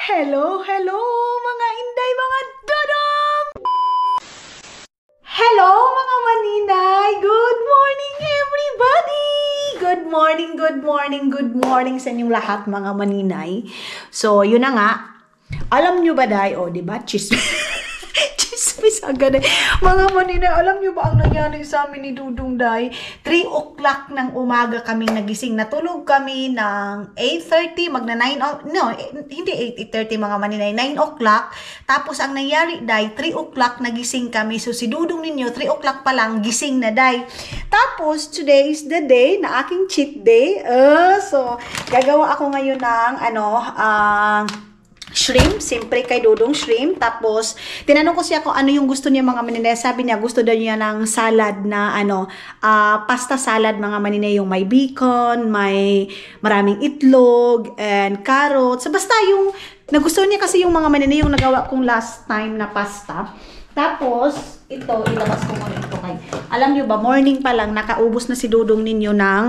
Hello, hello mga inday, mga dodong! Hello mga maninay! Good morning everybody! Good morning, good morning, good morning sa inyong lahat mga maninay. So, yun na nga. Alam nyo ba day, o diba, chismis. Chismis agad eh. Mga maninay, alam nyo ba ang nangyari sa amin ni Dudong day? 3 o'clock ng umaga kaming nagising. Natulog kami ng 8:30, magna 9, no, hindi 8:30 mga maninay, 9 o'clock. Tapos ang nangyari day, 3 o'clock nagising kami. So si Dudong ninyo, 3 o'clock pa lang, gising na day. Tapos today is the day na aking cheat day. So gagawa ako ngayon ng shrimp, siyempre kay Dudong shrimp. Tapos, tinanong ko siya kung ano yung gusto niya mga maninay. Sabi niya, gusto daw niya ng salad na pasta salad mga maninay. Yung may bacon, may maraming itlog, and carrots. So, basta yung, nagustuhan niya kasi yung mga maninay yung nagawa kong last time na pasta. Tapos, ito, ilabas ko muna ito kay. Alam niyo ba, morning pa lang, nakaubos na si Dudong ninyo ng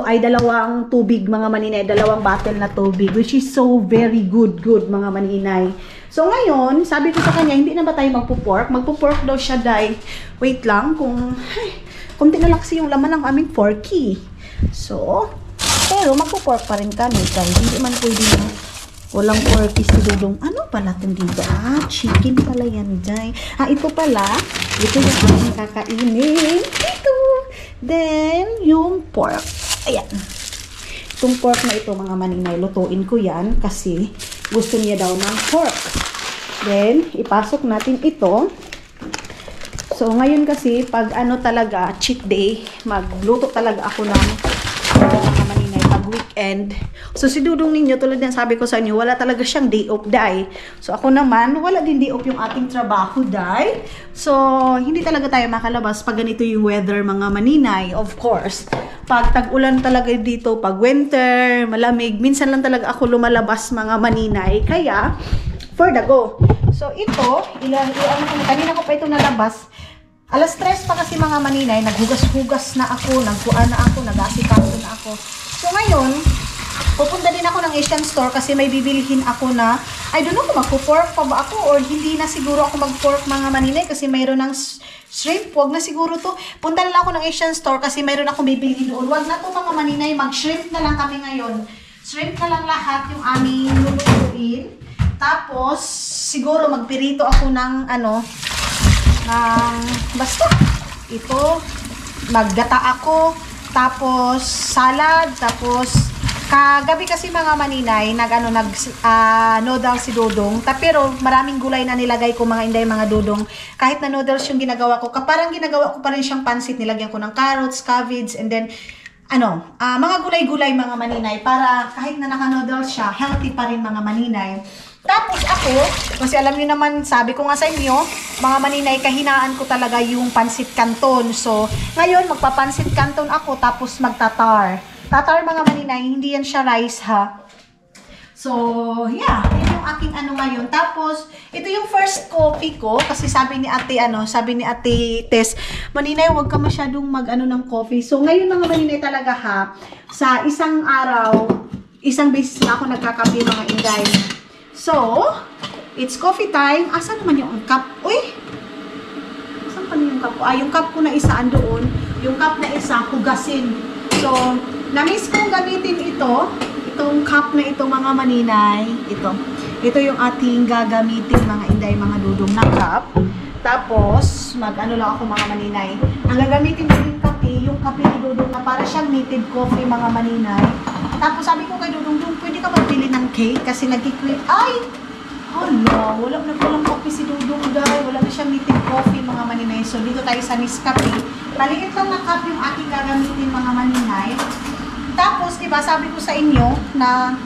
dalawang tubig mga maninay, dalawang bottle na tubig, which is so very good mga maninay. So ngayon, sabi ko sa kanya, hindi na ba tayo magpo-pork? Magpo-pork daw siya day. Wait lang, kunti na lang kasi yung laman ng aming porky. So, pero magpo-pork pa rin kami guys. Hindi man pwede na walang porky si Dudong. Ano pala itong dito? Chicken pala yan day. Ito pala. Ito yung aking kakainin. Ito. Then, yung pork. Ayan. Itong pork na ito, mga maninay, lutuin ko yan kasi gusto niya daw ng pork. Then, ipasok natin ito. So, ngayon kasi, pag talaga, cheat day, magluto talaga ako ng mga maninay, pag weekend. So, si Dudong ninyo, tulad yan sabi ko sa inyo, wala talaga siyang day off day. So, ako naman, wala din day off yung ating trabaho day. So, hindi talaga tayo makalabas pag ganito yung weather mga maninay, of course. Pag tag-ulan talaga dito, pag winter, malamig, minsan lang talaga ako lumalabas mga maninay. Kaya, for the go. So, ito, kanina ko pa ito nalabas. Alas 3 pa kasi mga maninay, naghugas-hugas na ako, nagkuan na ako, nag-asikaso na ako. So, ngayon, pupunta din ako ng Asian store kasi may bibilihin ako na, I don't know kung magpo-pork pa ba ako or hindi na siguro ako mag-pork mga maninay kasi mayroon ng shrimp. Huwag na siguro to. Punta na lang ako ng Asian store kasi mayroon akong bibilihin doon. Huwag na to mga maninay, mag-shrimp na lang kami ngayon. Shrimp na lang lahat yung aming lulutuin. Tapos, siguro magpirito ako ng basta, ito, maggata ako, tapos salad, tapos kagabi kasi mga maninay, noodles si Dudong. Pero maraming gulay na nilagay ko mga inday mga Dudong. Kahit na noodles yung ginagawa ko, parang ginagawa ko pa rin siyang pansit. Nilagyan ko ng carrots, cabbage, and then, mga gulay-gulay mga maninay. Para kahit na naka-noodles siya, healthy pa rin mga maninay. Tapos ako, kasi alam niyo naman, sabi ko nga sa inyo, mga maninay, kahinaan ko talaga yung pansit canton. So, ngayon, magpapansit canton ako, tapos magtatar. Tatar mga maninay, hindi yan siya rice ha. So, yeah, yun yung aking ngayon. Tapos, ito yung first coffee ko, kasi sabi ni ate Tess, maninay, huwag ka masyadong ng coffee. So, ngayon mga maninay talaga ha, sa isang araw, isang beses na ako nagkakape mga inday. So, it's coffee time. Asa naman yung cup? Uy! Saan pa yung cup ko? Yung cup ko na isa andoon. Yung cup na isa, hugasin. So, na-miss kong gamitin ito. Itong cup na ito, mga maninay. Ito yung ating gagamitin, mga inday, mga Dudong na cup. Tapos, lang ako, mga maninay. Ang gagamitin ko yung kape ni Dudong na para siyang native coffee, mga maninay. Tapos sabi ko kay Dudong, pwede ka magbili ng cake kasi nag-quit. Ay! Hala, wala na palang coffee si Dudong dahil. Wala na siyang native coffee mga maninay. So dito tayo sa Nescafe. Maliit lang na cup yung aking gagamitin mga maninay. Tapos, diba, sabi ko sa inyo na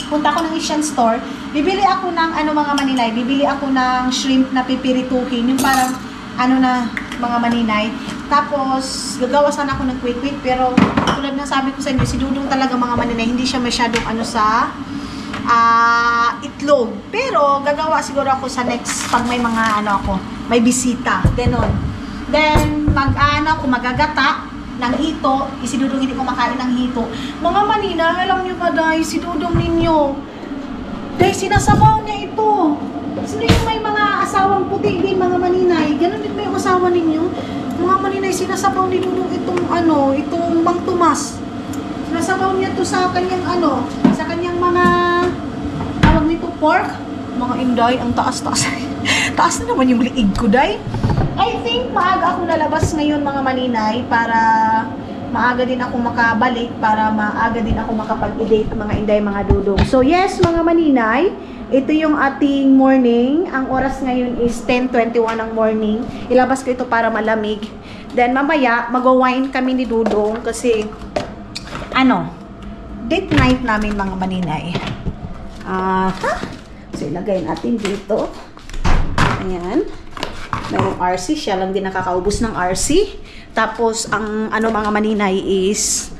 punta ako ng Asian store. Bibili ako ng mga maninay. Bibili ako ng shrimp na pipirituhin. Yung parang mga maninay. Tapos, gagawa sana ako ng quick pero tulad ng sabi ko sa inyo, si Dudong talaga mga maninay, hindi siya masyadong sa itlog. Pero, gagawa siguro ako sa next, pag may mga may bisita. Ganon. Then, magagata ng hito. Si Dudong hindi kumakain ng hito. Mga maninay, alam nyo ba dahil si Dudong ninyo, Dahil sinasabaw niya ito. Sino yung may mga asawang puti din, mga maninay? Ganon din ba yung asawa ninyo? Mga maninay, sinasabaw ni Dudong itong itong Mang Tomas. Sinasabaw niya to sa kanyang sa kanyang mga tawag nito pork. Mga inday, ang taas-taas. Taas na naman yung liig ko, day. I think maaga ako lalabas ngayon, mga maninay, para maaga din ako makabalik, para maaga din ako makapag-edit, mga inday, mga dudong. So yes, mga maninay, ito yung ating morning. Ang oras ngayon is 10:21 ng morning. Ilabas ko ito para malamig. Then mamaya, mag-wine kami ni Dudong kasi date night namin, mga maninay. So ilagay natin dito. Ayan. Mayroong RC. Siya lang din nakakaubos ng RC. Tapos, ang mga maninay is,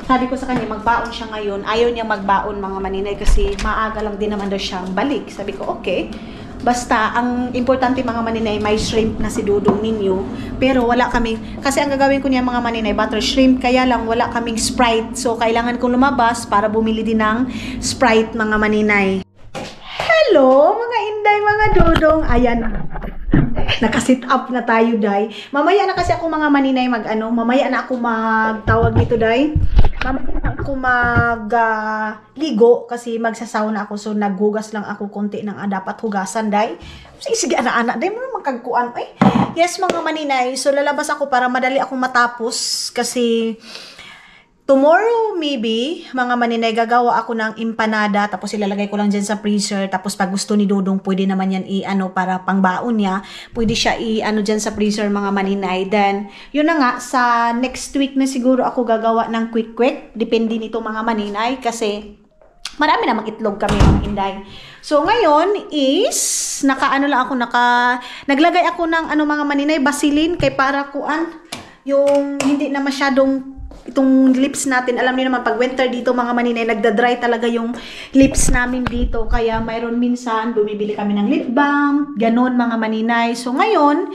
sabi ko sa kanya, magbaon siya ngayon. Ayaw niya magbaon, mga maninay, kasi maaga lang din naman daw siyang balik. Sabi ko, okay. Basta, ang importante, mga maninay, may shrimp na si Dudong ninyo. Pero wala kami, kasi ang gagawin ko niya, mga maninay, butter shrimp. Kaya lang, wala kaming Sprite. So, kailangan kong lumabas para bumili din ng Sprite, mga maninay. Hello, mga inday, mga dudong. Ayan, nakasit up na tayo, day. Mamaya na kasi ako, mga maninay, mamaya na ako magtawag nito, day. Mamaya na ako ligo kasi magsasauna ako. So, naghugas lang ako konti ng dapat hugasan, day. Sige, anak-anak, day mo naman kagkuan. Yes, mga maninay. So, lalabas ako para madali akong matapos kasi tomorrow, maybe, mga maninay, gagawa ako ng empanada, tapos ilalagay ko lang dyan sa freezer, tapos pag gusto ni Dudong, pwede naman yan para pangbaon niya, pwede siya dyan sa freezer, mga maninay. Then, yun na nga, sa next week na siguro ako gagawa ng quick-quick, depende nito, mga maninay, kasi marami namang itlog kami, mga inday. So, ngayon is, naglagay ako ng, mga maninay, basilin, kay para yung hindi na masyadong itong lips natin. Alam niyo naman, pag winter dito, mga maninay, nagda-dry talaga yung lips namin dito. Kaya mayroon minsan, bumibili kami ng lip balm, ganon, mga maninay. So ngayon,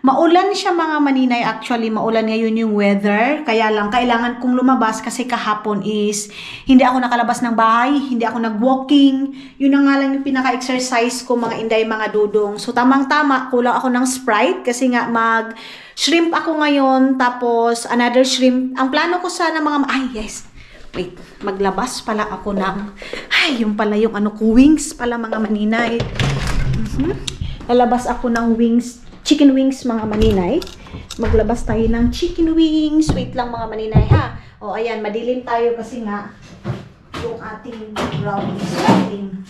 maulan siya, mga maninay. Actually, maulan ngayon yung weather. Kaya lang, kailangan kong lumabas kasi kahapon is hindi ako nakalabas ng bahay, hindi ako nag-walking. Yun na nga lang yung pinaka-exercise ko, mga inday, mga dudong. So, tamang-tama, kulang ako ng Sprite kasi nga shrimp ako ngayon, tapos another shrimp. Ang plano ko sana, wait, maglabas pala ako ng, yung pala yung wings pala, mga maninay. Lalabas ako ng wings, chicken wings, mga maninay. Maglabas tayo ng chicken wings. Wait lang, mga maninay, ha. O, ayan, madilim tayo kasi nga yung ating brownies natin.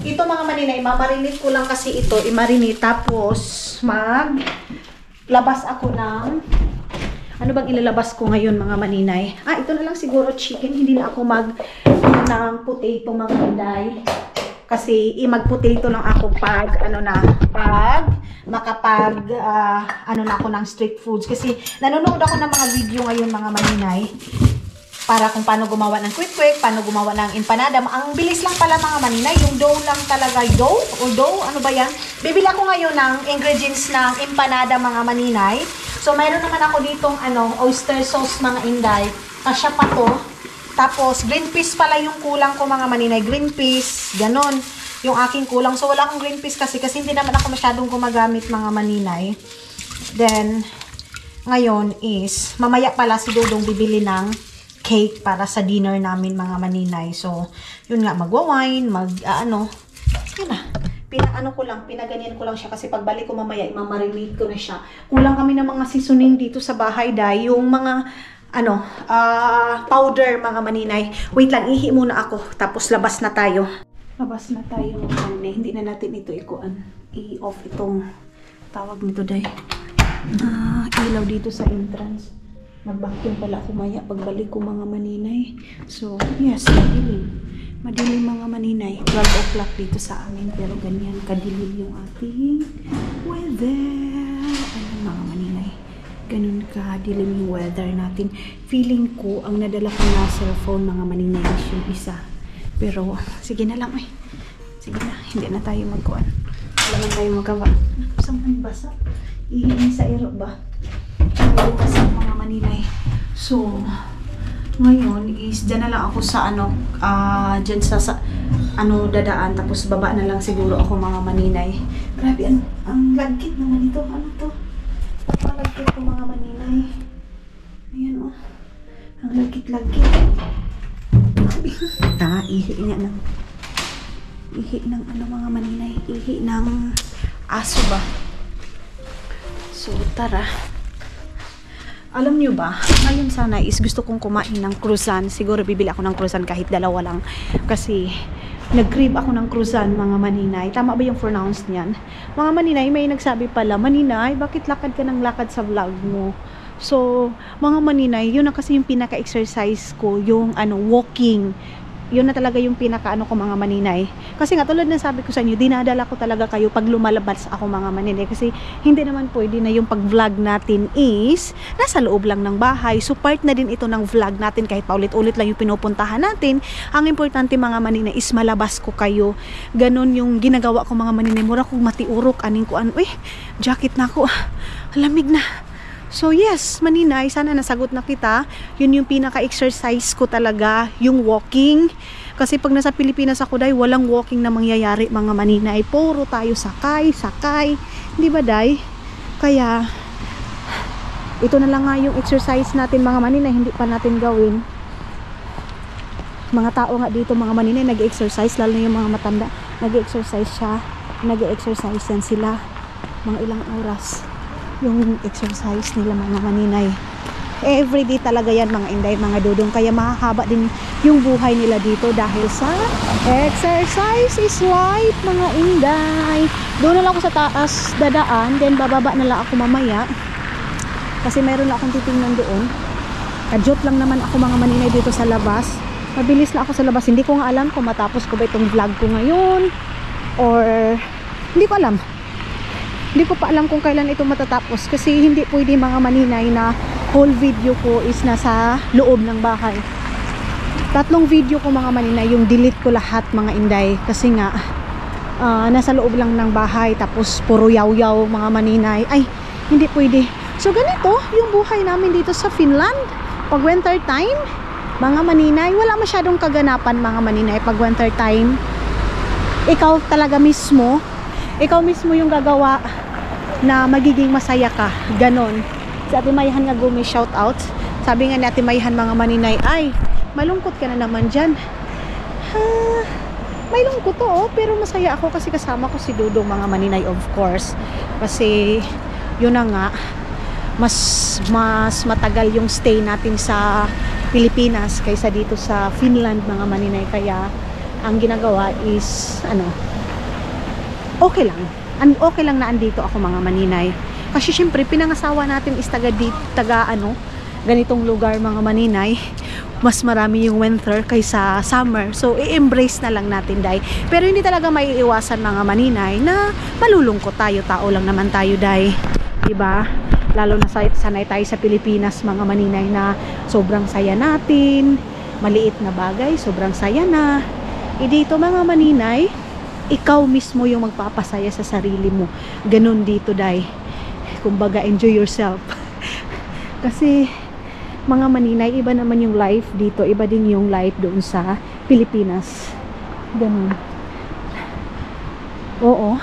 Ito, mga maninay, mamarinate ko lang kasi ito. I-marinate, tapos maglabas ako ng, ano bang ilalabas ko ngayon, mga maninay? Ito na lang siguro chicken. Hindi na ako ng potato, mga inday. Kasi mag-potato lang ako pag makapag na ako ng street foods. Kasi nanonood ako ng mga video ngayon, mga maninay, para kung paano gumawa ng quick-quick, paano gumawa ng empanada. Ang bilis lang pala, mga maninay. Yung dough lang talaga. Ano ba yan? Bibili ako ngayon ng ingredients ng empanada, mga maninay. So, mayroon naman ako ditong oyster sauce, mga inday. Kasya pa to. Tapos, green peas pala yung kulang ko, mga maninay. Green peas, ganon. Yung aking kulang. So, wala akong green peas kasi hindi naman ako masyadong gumagamit, mga maninay. Then, ngayon is, mamaya pala si Dudong bibili ng cake para sa dinner namin, mga maninay. So, yun nga, magwa-wine, yun na. Pinaganyan ko lang siya kasi pagbalik ko mamaya, imamarinate ko na siya. Kulang kami ng mga seasoning dito sa bahay, dahil yung mga powder, mga maninay. Wait lang, ihi muna ako. Tapos labas na tayo. Labas na tayo, mga maninay. Hindi na natin ito i-off itong tawag nito, day. Ilaw dito sa entrance. Nag-vacuum pala ako maya pagbalik ko, mga maninay. So, yes, madilim. Madilim, mga maninay. 12 o'clock dito sa amin. Pero ganyan, kadilim yung ating weather. Ayan, mga maninay. Ganun ka dilim yung weather natin. Feeling ko, ang nadala ko na cellphone, mga maninay, is yung isa. Pero, sige na lang, sige na, hindi na tayo magkuhan. Wala na tayo magawa. Saan man basa? Ihihin sa ero ba? Basa, mga maninay. So, Ngayon is dyan na lang ako sa dyan sa dadaan, tapos baba na lang siguro ako mga maninay. Grabe, ang lagkit naman ito. Ano to? Ang lagkit ko mga maninay. Ayan oh. Ang lagkit-lagkit. Ihi nga ng mga maninay. Ihi ng aso ba? So, tara. Alam nyo ba, ngayon sana is gusto kong kumain ng croissant. Siguro bibili ako ng croissant kahit dalawa lang. Kasi nag-crave ako ng croissant, mga maninay. Tama ba yung pronounce niyan? Mga maninay, may nagsabi pala, Maninay, bakit lakad ka ng lakad sa vlog mo? So, mga maninay, yun na kasi yung pinaka-exercise ko, yung walking. Yun na talaga yung pinaka-ano ko mga maninay. Kasi nga tulad ng sabi ko sa inyo, dinadala ko talaga kayo pag lumalabas ako mga maninay. Kasi hindi naman pwede na yung pag-vlog natin is nasa loob lang ng bahay. So part na din ito ng vlog natin kahit paulit-ulit lang yung pinupuntahan natin. Ang importante mga maninay is malabas ko kayo. Ganon yung ginagawa ko mga maninay. Mura kong matiurok, aning ko jacket na ako. Lamig na. So yes, maninay, sana nasagot na kita. Yun yung pinaka-exercise ko talaga, yung walking. Kasi pag nasa Pilipinas ako, day, walang walking na mangyayari mga maninay. Puro tayo sakay. Di ba, day? Kaya, ito na lang nga yung exercise natin mga maninay, hindi pa natin gawin. Mga tao nga dito mga maninay, nag-exercise, lalo na yung mga matanda. Nag-exercise siya, nag-exercise yan sila. Mga ilang oras yung exercise nila mga maninay. Everyday talaga yan mga inday, mga dudong. Kaya mahahaba din yung buhay nila dito dahil sa exercise is life mga inday. Doon na lang ako sa taas dadaan, then bababa na lang ako mamaya. Kasi meron lang akong titingnan doon. Kadyot lang naman ako mga maninay dito sa labas. Mabilis na ako sa labas. Hindi ko nga alam kung matapos ko ba itong vlog ko ngayon or hindi ko alam. Hindi ko pa alam kung kailan ito matatapos kasi hindi pwede mga maninay na whole video ko is nasa loob ng bahay. 3 video ko mga maninay, yung delete ko lahat mga inday kasi nga nasa loob lang ng bahay tapos puro yaw-yaw mga maninay. Ay, hindi pwede. So ganito yung buhay namin dito sa Finland. Pag winter time, mga maninay, wala masyadong kaganapan mga maninay pag winter time. Ikaw talaga mismo, yung gagawa na magiging masaya ka, ganon. Si Ate Mayhan nga gumi shout out. Sabi nga ni Ate Mayhan mga maninay, ay, malungkot ka na naman dyan. May lungkot to pero masaya ako kasi kasama ko si Dudong mga maninay of course. Kasi yun na nga, mas matagal yung stay natin sa Pilipinas kaysa dito sa Finland mga maninay. Kaya ang ginagawa is okay lang. Okay lang na andito ako mga maninay. Kasi syempre pinangasawa natin is ganitong lugar mga maninay. Mas marami yung winter kaysa summer. So i-embrace na lang natin day. Pero hindi talaga maiiwasan mga maninay na malulungkot tayo. Tao lang naman tayo day. Diba? Lalo na sanay tayo sa Pilipinas mga maninay na sobrang saya natin. Maliit na bagay, sobrang saya na. Dito mga maninay, ikaw mismo yung magpapasaya sa sarili mo. Ganun dito day. Kumbaga enjoy yourself. Kasi mga maninay, iba naman yung life dito, iba din yung life doon sa Pilipinas. Ganun. Oo,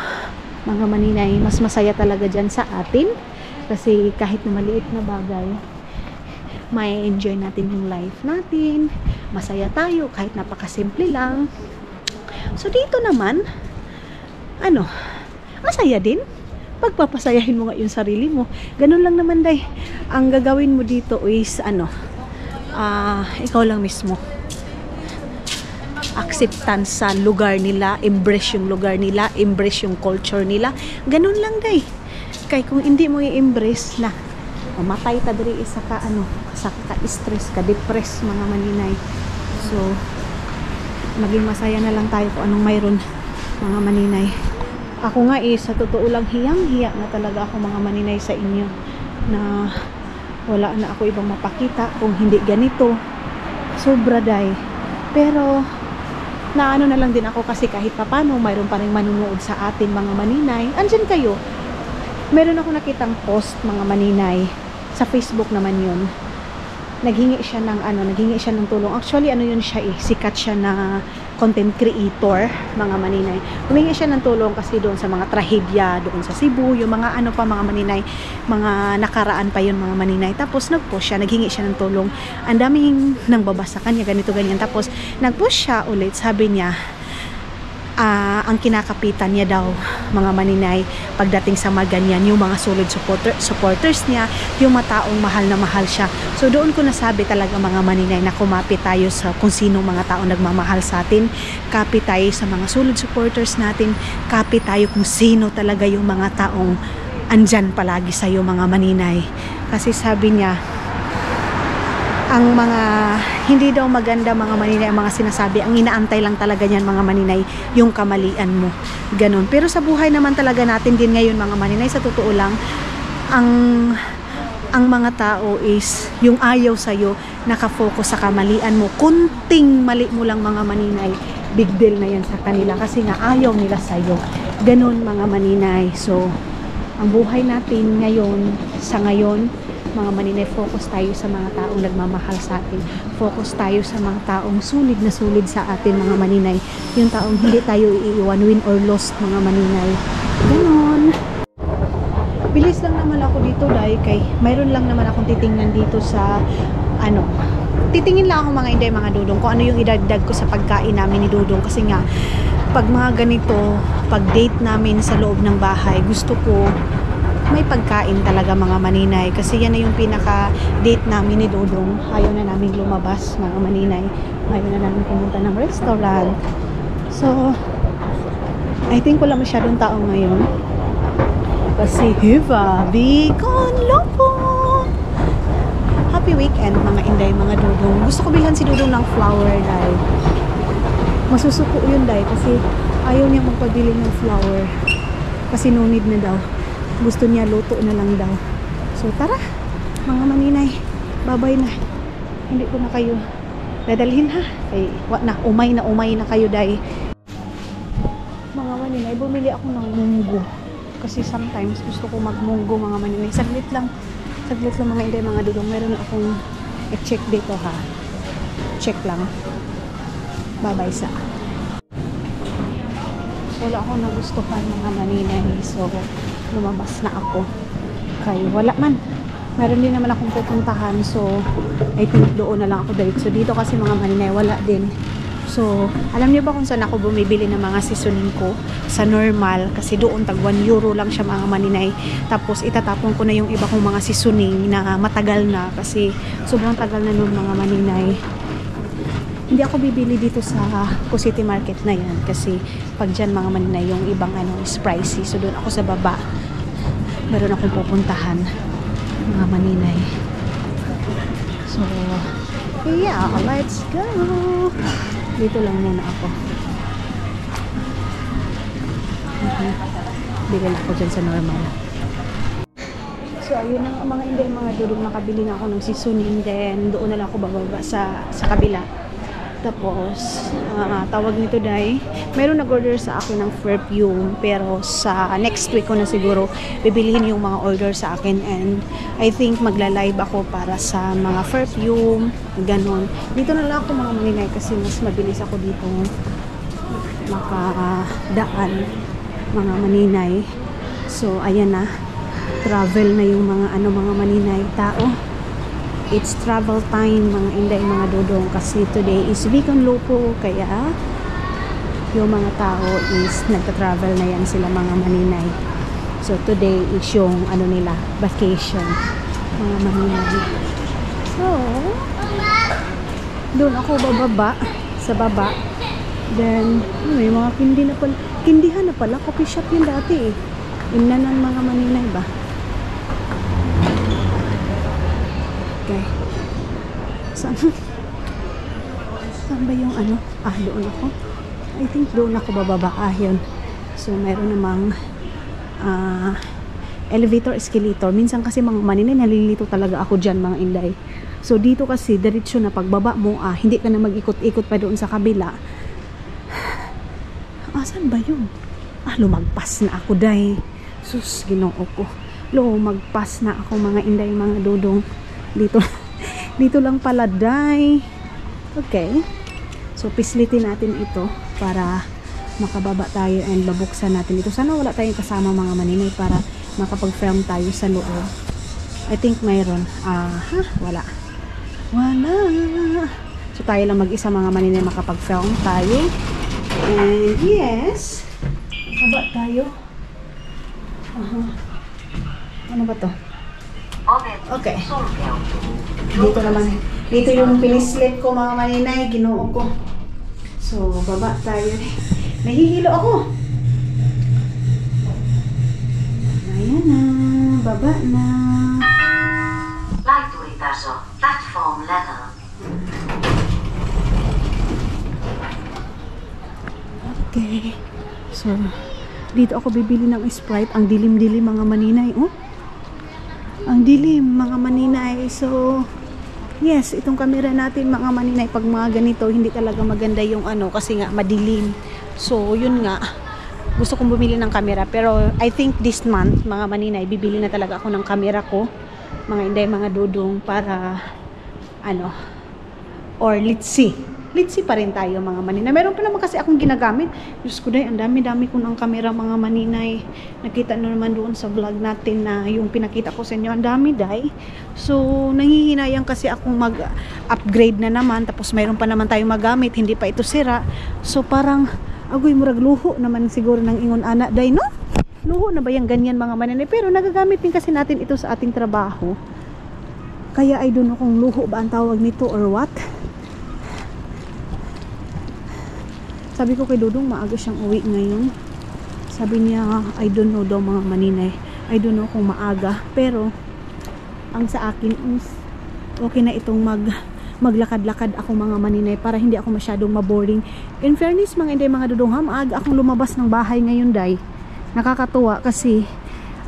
mga maninay, mas masaya talaga dyan sa atin. Kasi kahit na maliit na bagay, may enjoy natin yung life natin. Masaya tayo kahit napakasimple lang. So dito naman, masaya din. Pagpapasayahin mo nga yung sarili mo. Ganun lang naman day. Ang gagawin mo dito is ikaw lang mismo. Acceptance sa lugar nila, embrace yung lugar nila, embrace yung culture nila. Ganun lang day. Kaya kung hindi mo i-embrace na, mamatay ta diri isa ka stress ka, depress mga maninay. So maging masaya na lang tayo kung anong mayroon mga maninay. Ako nga sa totoo lang hiyang-hiya na talaga ako mga maninay sa inyo na wala na ako ibang mapakita kung hindi ganito. Sobra day. Pero naano na lang din ako kasi kahit papano mayroon pa rin manunood sa atin mga maninay. Andyan kayo. Meron ako nakitang post mga maninay sa Facebook naman yun. naghingi siya ng tulong. Actually, ano yun siya sikat siya na content creator, mga maninay. Humingi siya ng tulong kasi doon sa mga trahedya, doon sa Cebu, yung mga mga maninay, mga nakaraan pa yun, mga maninay. Tapos nag-post siya, naghingi siya ng tulong. Ang daming nang babasa kanya, ganito, ganyan. Tapos nag-post siya ulit, sabi niya, ang kinakapitan niya daw, mga maninay, pagdating sa mga ganyan, yung mga solid supporters niya, yung mataong mahal na mahal siya. So doon ko nasabi talaga, mga maninay, na kumapit tayo sa kung sino mga taong nagmamahal sa atin, kapit tayo sa mga solid supporters natin, kapit tayo kung sino talaga yung mga taong andyan palagi sa iyo, mga maninay. Kasi sabi niya, ang mga hindi daw maganda, mga maninay, ang mga sinasabi, ang inaantay lang talaga niyan, mga maninay, yung kamalian mo, ganon. Pero sa buhay naman talaga natin din ngayon, mga maninay, sa totoo lang, ang mga tao is yung ayaw sa'yo, nakafocus sa kamalian mo. Kunting mali mo lang, mga maninay, big deal na yan sa kanila kasi nga ayaw nila sa'yo, ganon, mga maninay. So ang buhay natin ngayon, sa ngayon, mga maninay, focus tayo sa mga taong nagmamahal sa atin. Focus tayo sa mga taong sulit na sulit sa atin, mga maninay. Yung taong hindi tayo iiwan, win or lost, mga maninay. Ganon. Bilis lang naman ako dito dahil kay mayroon lang naman akong titingnan dito sa titingin lang ako, mga inday, mga dudong, kung ano yung idagdag ko sa pagkain namin ni Dudong. Kasi nga pag mga ganito, pag date namin sa loob ng bahay, gusto ko may pagkain talaga, mga maninay, kasi yan na yung pinaka date namin ni Dudong. Ayaw na namin lumabas, mga maninay, ayaw na namin pumunta ng restaurant. So I think wala masyadong tao ngayon kasi Hiva Bicon Lopo. Happy weekend, mga inday, mga dudong. Gusto ko bilhan si Dudong ng flower dahil masusuko yun dahil kasi ayaw niya magpabili ng flower kasi no need na daw. Gusto niya luto na lang daw. So tara, mga maninay, babay na. Hindi ko na kayo dadalhin, ha. Ay, umay na kayo dahil. Mga maninay, bumili ako ng munggo. Kasi sometimes gusto ko magmunggo, mga maninay. Saglit lang mga inday, mga dudong. Meron akong i-check dito, ha. Check lang. Babay sa. Wala akong nagustuhan, mga maninay. So lumabas na ako. Kaya wala man. Meron din naman akong pupuntahan. So I think doon na lang ako diretso. Dito kasi, mga maninay, wala din. So alam niyo ba kung saan ako bumibili ng mga seasoning ko? Sa normal. Kasi doon tag 1 euro lang siya, mga maninay. Tapos itatapon ko na yung iba kong mga seasoning na matagal na. Kasi sobrang tagal na nun, mga maninay. Hindi ako bibili dito sa City Market na yan. Kasi pag dyan, mga maninay, yung ibang is pricey. So doon ako sa baba. Meron akong pupuntahan, mga maninay. So yeah, let's go. Dito lang muna ako. Bili lang ako dyan sa normal. So ayun na nga, mga inday, mga dudong, nakabili na ako ng seasoning. Then doon na lang ako bababa sa kabila. Tapos tawag nito dahil meron nag-order sa akin ng perfume, pero sa next week ko na siguro bibilihin yung mga order sa akin. And I think magla-live ako para sa mga perfume, ganon. Dito na lang ako, mga maninay, kasi mas mabilis ako dito makadaan, mga maninay. So ayan na, travel na yung mga mga maninay, tao. It's travel time, mga inday, mga dudong, kasi today is Bicon Lopo. Kaya yung mga tao is nagta-travel na yan sila, mga maninay. So today is yung nila, vacation, mga maninay. So doon ako bababa sa baba. Then may mga kindihan na pala, coffee shop yun dati eh. Imnanan, mga maninay ba? Okay. Saan ba yung doon ako. I think doon ako bababa. Yun. So meron namang elevator, escalator. Minsan kasi, mga maninay, nalilito talaga ako dyan, mga inday. So dito kasi diretso na pagbaba mo, hindi ka na mag-ikot-ikot pa doon sa kabila. Saan ba yun? Lumagpas na ako, day. Sus, Ginoo ko. Lumagpas na ako, mga inday, mga dudong. Dito lang pala, day. Okay. So, pislitin natin ito para makababa tayo and babuksan natin ito. Sana wala tayong kasama mga maninay para makapag-film tayo sa loob. I think mayroon. Wala. Wala. So, tayo lang mag-isa mga maninay makapag-film tayo. And yes, baba tayo. Ano ba to? Okay. Dito naman. Dito yung pinislit ko mga maninay. Ginoo ko. So, baba tayo. Nahihilo ako. Ayan na. Baba na. Laituri taso. Platform level. Okay. So, dito ako bibili ng Sprite. Ang dilim-dilim mga maninay. Oh. Ang dilim mga maninay. So, yes, itong camera natin mga maninay, pag mga ganito, hindi talaga maganda yung ano, kasi nga madilim. So, yun nga. Gusto kong bumili ng camera. Pero, I think this month, mga maninay, bibili na talaga ako ng camera ko. Mga inday, mga dudong, para, ano, or let's see. Let's see pa rin tayo mga maninay. Meron pa naman kasi akong ginagamit. Diyos ko day, ang dami-dami ko ng camera mga maninay. Nakita nyo naman doon sa vlog natin na yung pinakita ko sa inyo. Ang dami day. So, nangihinayang kasi akong mag-upgrade na naman. Tapos mayroon pa naman tayong magamit. Hindi pa ito sira. So, parang, agoy, murag luho naman siguro ng ingon anak day, no? Luho na ba yung ganyan mga maninay? Pero nagagamit din kasi natin ito sa ating trabaho. Kaya I don't know kung luho ba ang tawag nito or what. Sabi ko kay Dudong, maaga siyang uwi ngayon. Sabi niya, I don't know daw mga maninay. I don't know kung maaga. Pero, ang sa akin is, okay na itong maglakad-lakad ako mga maninay para hindi ako masyadong maboring. In fairness, mga inday, mga Dudong, maaga akong lumabas ng bahay ngayon, day. Nakakatuwa kasi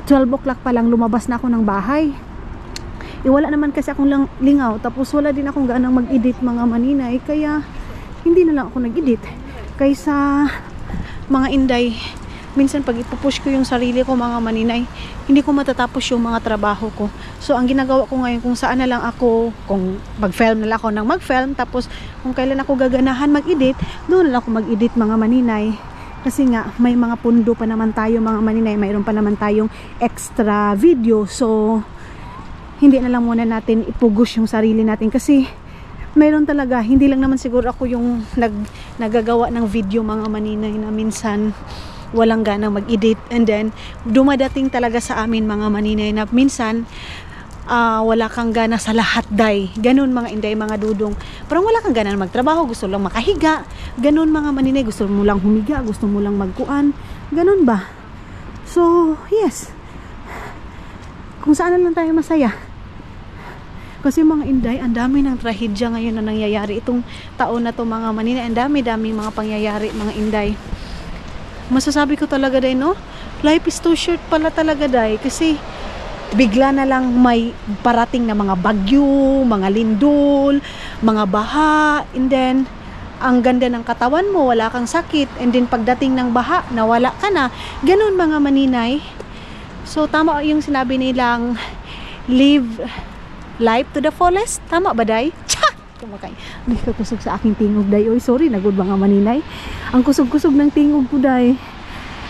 12 o'clock pa lang lumabas na ako ng bahay. Wala naman kasi akong lingaw. Tapos wala din akong ganang mag-edit mga maninay. Kaya, hindi na lang ako nag-edit. Kaysa mga inday, minsan pag ipupush ko yung sarili ko mga maninay, hindi ko matatapos yung mga trabaho ko. So ang ginagawa ko ngayon, kung saan na lang ako, kung mag-film na lang ako ng mag-film, tapos kung kailan ako gaganahan mag-edit, doon na lang ako mag-edit mga maninay. Kasi nga may mga pundo pa naman tayo mga maninay, mayroon pa naman tayong extra video. So hindi na lang muna natin ipugush yung sarili natin kasi mayroon talaga, hindi lang naman siguro ako yung nagagawa ng video mga maninay na minsan walang gana mag-edit, and then dumadating talaga sa amin mga maninay na minsan wala kang gana sa lahat day. Ganun mga inday, mga dudong. Parang wala kang gana magtrabaho, gusto lang makahiga. Ganun mga maninay, gusto mo lang humiga, gusto mo lang magkuan. Ganun ba? So, yes. Kung saan na lang tayo masaya. Kasi mga inday, ang dami ng trahedya ngayon na nangyayari. Itong taon na to mga maninay, ang dami-dami mga pangyayari mga inday. Masasabi ko talaga day, no? Life is too short pala talaga day. Kasi bigla na lang may parating na mga bagyo, mga lindol, mga baha, and then ang ganda ng katawan mo, wala kang sakit, and then pagdating ng baha, nawala ka na. Ganun mga maninay. So tama yung sinabi nilang live life to the fullest. Tama ba, day? Tsa! Kumakay. Hindi ka kusog sa aking tingog, day. Oy, sorry, nagod mga maninay. Ang kusog-kusog ng tingog ko, day.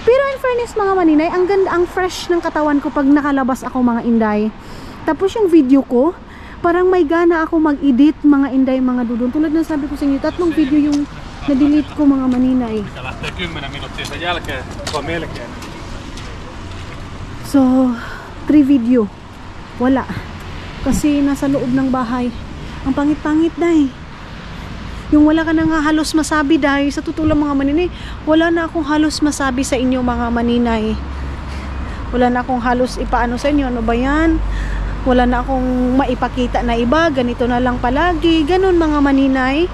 Pero in fairness, mga maninay, ang ganda, ang fresh ng katawan ko pag nakalabas ako, mga inday. Tapos yung video ko, parang may gana ako mag-edit, mga inday, mga dudon. Tulad ng sabi ko sa inyo, 3 video yung na-delete ko, mga maninay. So, 3 video. Wala. Kasi nasa loob ng bahay. Ang pangit-pangit, day. Yung wala ka na nga halos masabi, day. Sa totoo lang mga maninay, wala na akong halos masabi sa inyo mga maninay. Wala na akong halos ipaano sa inyo. Ano ba yan? Wala na akong maipakita na iba. Ganito na lang palagi. Ganon mga maninay.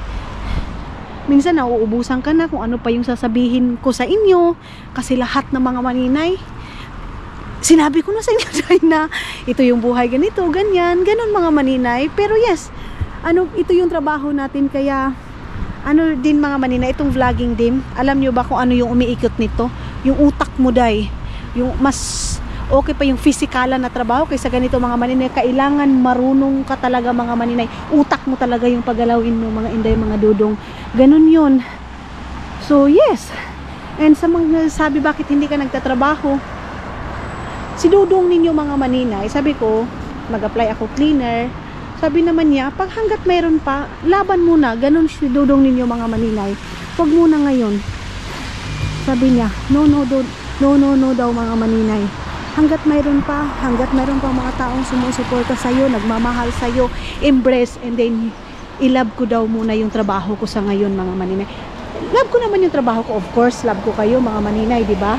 Minsan nauubusan ka na kung ano pa yung sasabihin ko sa inyo. Kasi lahat ng mga maninay, sinabi ko na sa inyo dahil na ito yung buhay ganito, ganyan, ganon mga maninay. Pero yes, ito yung trabaho natin. Kaya din mga maninay, itong vlogging din, alam nyo ba kung ano yung umiikot nito? Yung utak mo, day. Yung mas okay pa yung physikalan na trabaho kaysa ganito mga maninay. Kailangan marunong ka talaga mga maninay. Utak mo talaga yung paggalawin mo mga inday, mga dudong. Ganun yun. So yes. And sa mga sabi bakit hindi ka nagtatrabaho, si dudong ninyo mga maninay, sabi ko mag-apply ako cleaner. Sabi naman niya, pag hanggat mayroon pa, laban muna. Ganun si dudong ninyo mga maninay. Huwag muna ngayon. Sabi niya, no daw mga maninay. Hanggat mayroon pa mga taong sumusuporta sa'yo, nagmamahal sa'yo, embrace, and then i-love ko daw muna yung trabaho ko sa ngayon mga maninay. Love ko naman yung trabaho ko, of course, love ko kayo mga maninay, di ba?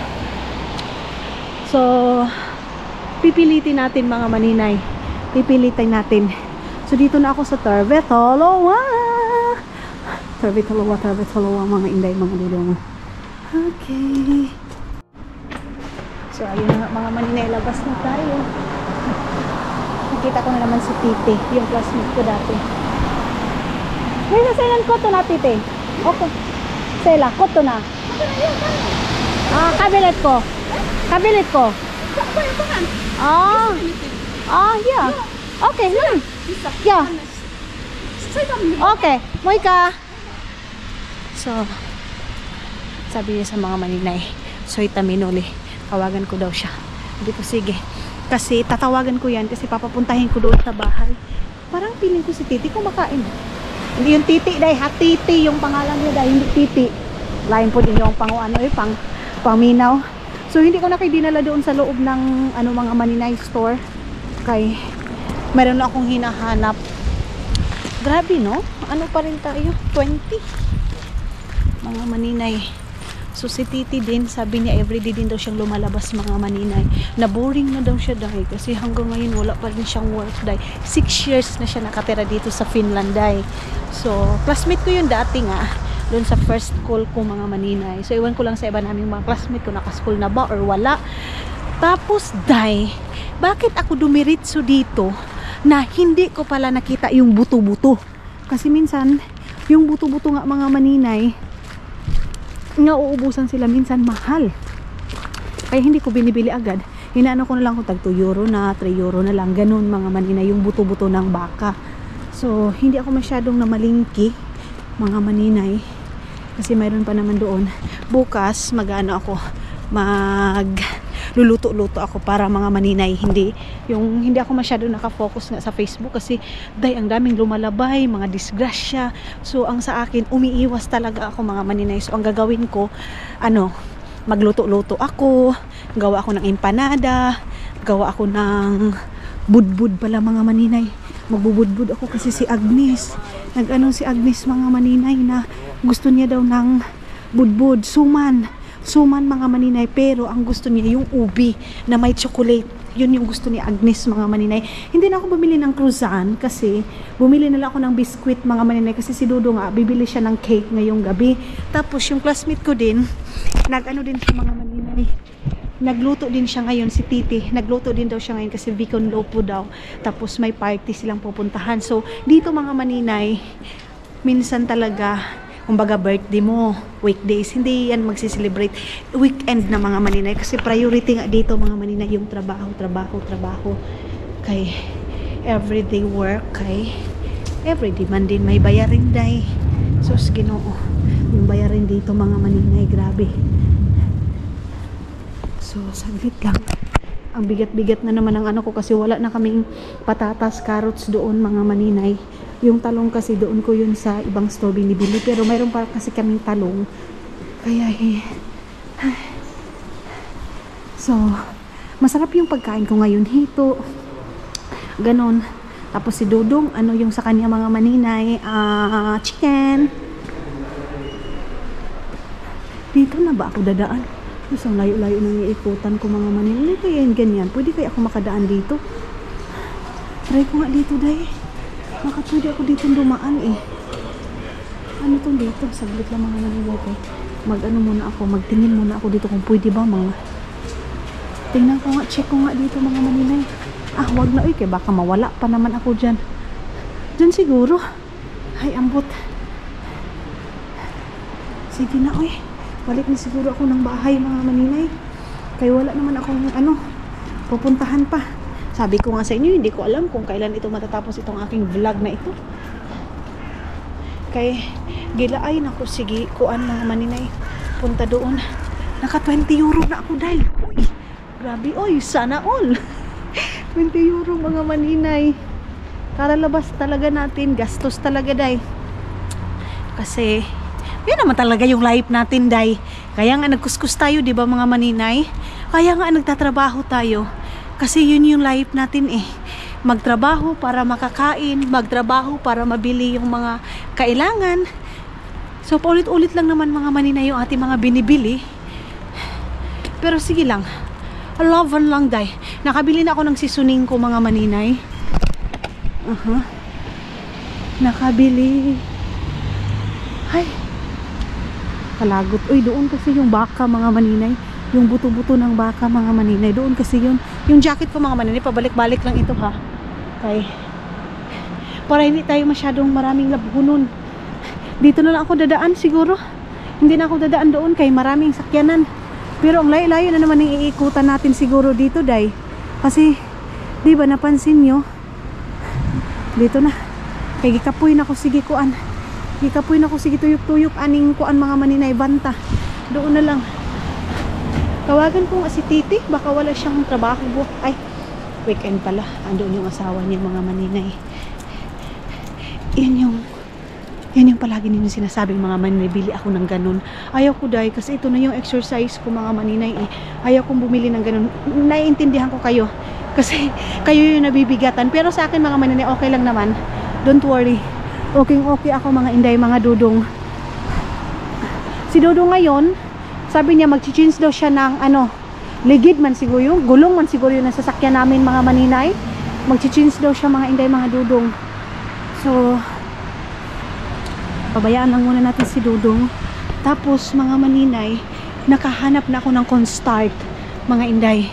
So, pipilitin natin mga maninay. Pipilitin natin. So, dito na ako sa Tarbetolowa. Tarbetolowa, mga inday, mga dudong. Okay. So, ayun na mga maninay, labas na tayo. Nakita ko na naman si Tite, yung classmate ko dati. May nasailan ko to na, Tite. Okay. Sela, ko to na. Kabilet ko. Kabilet ko. Yeah. Okay, yeah. Okay, Moika. So, sabi niya sa mga maninay, so itaminuli, tawagan ko daw siya. Hindi ko sige. Kasi tatawagan ko yan kasi papapuntahin ko doon sa bahay. Parang piling ko si Titi kumakain. Hindi yung Titi dahil, Titi yung pangalan niya dahil, hindi Titi. Lain po din yung paminaw. So hindi ko na kayo dinala doon sa loob ng mga maninay store. Kay meron na akong hinahanap. Grabe no? Ano pa rin tayo? 20 mga maninay. So si Titi din, sabi niya everyday din daw siyang lumalabas mga maninay. Na boring na daw siya dahil kasi hanggang ngayon wala pa rin siyang work dahil 6 years na siya nakatira dito sa Finland dahil. So classmate ko yun dati nga doon sa first school ko mga maninay. So iwan ko lang sa iba naming mga classmate ko naka-school na ba or wala. Tapos dahil bakit ako dumiritso dito na hindi ko pala nakita yung buto-buto? Kasi minsan yung buto-buto nga mga maninay nga uubusan sila, minsan mahal, kaya hindi ko binibili agad. Hinaano ko na lang kung tag 2 euro na 3 euro na lang, ganun mga maninay yung buto-buto ng baka. So hindi ako masyadong namalingki mga maninay kasi mayroon pa naman doon. Bukas luluto-luto ako para mga maninay, hindi ako masyado nakafocus nga sa Facebook kasi ang daming lumalabay, mga disgrasya. So ang sa akin, umiiwas talaga ako mga maninay. So ang gagawin ko, magluto-luto ako, gawa ako ng empanada, gawa ako ng budbud pala mga maninay. Magbubudbud ako kasi si Agnes, si Agnes mga maninay na gusto niya daw ng budbud, suman mga maninay, pero ang gusto niya yung ubi na may chocolate. Yun yung gusto ni Agnes mga maninay. Hindi na ako bumili ng croissant kasi bumili na lang ako ng biskwit mga maninay kasi si Dodo nga bibili siya ng cake ngayong gabi. Tapos yung classmate ko din din siya mga maninay, nagluto din siya ngayon, si Titi nagluto din daw siya ngayon kasi Bicon Lopo daw. Tapos may party silang pupuntahan. So dito mga maninay, minsan talaga kumbaga birthday mo, weekdays, hindi yan magsiselebrate. Weekend na mga maninay kasi priority nga dito mga maninay yung trabaho. Kay everyday work, kay everyday man din may bayarin day. So Ginoo, yung bayarin dito mga maninay, grabe. So saglit lang. Ang bigat-bigat na naman ang ko kasi wala na kaming patatas, carrots doon mga maninay. Yung talong kasi doon ko yun sa ibang store binibili, pero mayroon pa kasi kaming talong. Kaya so masarap yung pagkain ko ngayon, hito, ganon. Tapos si Dodong, yung sa kanya mga maninay, chicken. Dito na ba ako dadaan? Isang layo-layo nang iikutan ko mga maninay. Kaya ganyan, pwede kaya ako makadaan dito? Try ko nga dito dahil baka pwede ako dito dumaan ano tong dito, saglit lang mga nangyayari. Magtingin muna ako dito kung pwede ba mga. Tingnan ko nga, check ko nga dito mga maninay. Wag na kaya baka mawala pa naman ako dyan siguro. Ay ambot, sige na balik na siguro ako ng bahay mga maninay, kaya wala naman akong pupuntahan pa. Sabi ko nga sa inyo, hindi ko alam kung kailan ito matatapos itong aking vlog na ito. Kay gilaay na ko, sige, kuan mga maninay. Punta doon. Naka 20 euro na ako dahil. Uy, grabe, oy, sana all. 20 euro mga maninay. Karalabas talaga natin, gastos talaga dahil. Kasi, yun naman talaga yung life natin dahil. Kaya nga nagkuskus tayo, di ba mga maninay? Kaya nga nagtatrabaho tayo. Kasi yun yung life natin eh. Magtrabaho para makakain, magtrabaho para mabili yung mga kailangan. So paulit-ulit lang naman mga maninay yung ating mga binibili. Pero sige lang, lovean lang day. Nakabili na ako ng seasoning ko mga maninay. Nakabili. Ay, kalagot. Uy, doon kasi yung baka mga maninay. Yung buto-buto ng baka mga maninay. Doon kasi yun. Yung jacket ko mga maninay, pabalik-balik lang ito ha. Okay. Para hindi tayo masyadong maraming labunon. Dito na lang ako dadaan siguro. Hindi na ako dadaan doon kay maraming sakyanan. Pero ang layo-layo na naman yung iikutan natin siguro dito day. Kasi, di ba napansin nyo? Dito na. Kay gikapoy na ako sige kuan. Gikapoy na ako sige tuyok-tuyok aning kuan mga maninay banta. Doon na lang. Tawagan ko nga si Titi, baka wala siyang trabaho. Ay, weekend pala. Andun yung asawa niya mga maninay. Yan yung palagi ninyo sinasabing mga maninay, bili ako ng ganun. Ayaw ko dahil kasi ito na yung exercise ko mga maninay eh. Ayaw kong bumili ng ganun. Naiintindihan ko kayo. Kasi kayo yung nabibigatan. Pero sa akin mga maninay, okay lang naman. Don't worry. Okay ako mga inday, mga dudong. Si Dudong ngayon, sabi niya mag-change daw siya ng ligid man siguro yung gulong man siguro yung nasasakyan namin mga maninay. Mag-change daw siya mga inday, mga dudong. So pabayaan lang muna natin si Dudong. Tapos mga maninay, nakahanap na ako ng cornstarch mga inday.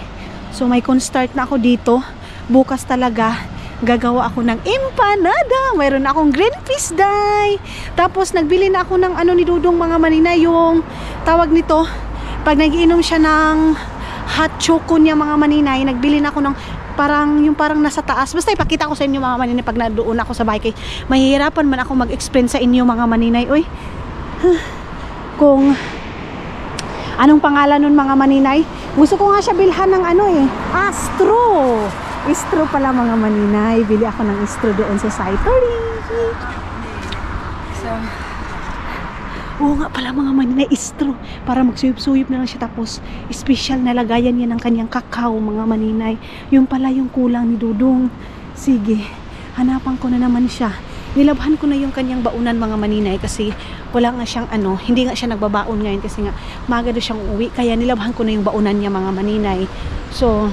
So may cornstarch na ako dito. Bukas talaga gagawa ako ng empanada. Mayroon na akong green peas day. Tapos nagbili na ako ng ni Dudong mga maninay, yung tawag nito, pag nagiinom siya ng hot choco niya mga maninay, nagbili na ako ng parang nasa taas. Basta ipakita ko sa inyo mga maninay pag nadoon ako sa bahay. Mahihirapan man ako mag-explain sa inyo mga maninay. Uy, kung anong pangalan nun mga maninay. Gusto ko nga siya bilhan ng Astro. Istro pala mga maninay. Bili ako ng istro doon sa Saitory. So, oo nga pala mga maninay, istro. Para magsuyop-suyop na lang siya. Tapos, special na lagayan niya ng kanyang kakao mga maninay. Yung pala yung kulang ni Dudong. Sige, hanapan ko na naman siya. Nilabhan ko na yung kanyang baunan mga maninay. Kasi wala nga siyang hindi nga siya nagbabaon ngayon. Kasi nga, maaga doon siyang uwi. Kaya nilabhan ko na yung baunan niya mga maninay. So,